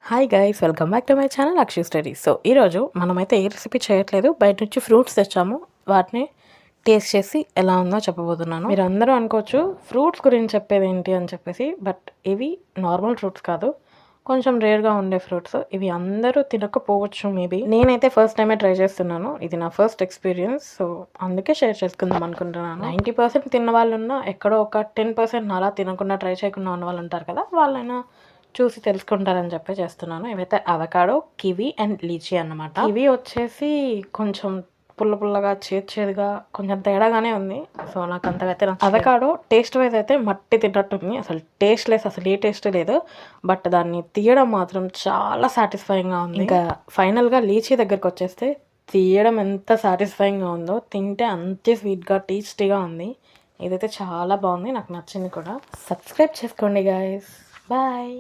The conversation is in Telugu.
Hi guys, welcome back to my channel Akshu studies. So ఈరోజు మనమైతే ఏ రెసిపీ చేయట్లేదు, బయట నుంచి ఫ్రూట్స్ తెచ్చాము. వాటిని టేస్ట్ చేసి ఎలా ఉందో చెప్పబోతున్నాను. మీరు అందరూ అనుకోవచ్చు ఫ్రూట్స్ గురించి చెప్పేది ఏంటి అని చెప్పేసి, బట్ ఇవి నార్మల్ ఫ్రూట్స్ కాదు, కొంచెం రేర్గా ఉండే ఫ్రూట్స్. ఇవి అందరూ తినకపోవచ్చు మేబీ. నేనైతే ఫస్ట్ టైమే ట్రై చేస్తున్నాను, ఇది నా ఫస్ట్ ఎక్స్పీరియన్స్. సో అందుకే షేర్ చేసుకుందాం అనుకుంటున్నాను. 90% తిన్న వాళ్ళు ఉన్నా, ఎక్కడో ఒక 10% అలా తినకుండా ట్రై చేయకుండా ఉన్న వాళ్ళు ఉంటారు కదా, వాళ్ళైనా చూసి తెలుసుకుంటారని చెప్పి చేస్తున్నాను. ఇవైతే అవకాడో, కివి అండ్ లీచీ అన్నమాట. కివి వచ్చేసి కొంచెం పుల్లగా చేదుగా కొంచెం తేడాగానే ఉంది. సో నాకు అంతగా అవకాడో టేస్ట్ వైజ్ అయితే మట్టి తిన్నట్టుంది, అసలు టేస్ట్ లెస్, అసలు ఏ టేస్ట్ లేదు. బట్ దాన్ని తీయడం మాత్రం చాలా సాటిస్ఫైయింగ్గా ఉంది. ఇంకా ఫైనల్గా లీచీ దగ్గరకు వచ్చేస్తే తీయడం ఎంత సాటిస్ఫైయింగ్గా ఉందో, తింటే అంతే స్వీట్గా టేస్టీగా ఉంది. ఇదైతే చాలా బాగుంది, నాకు నచ్చింది కూడా. సబ్స్క్రైబ్ చేసుకోండి గైస్, బాయ్.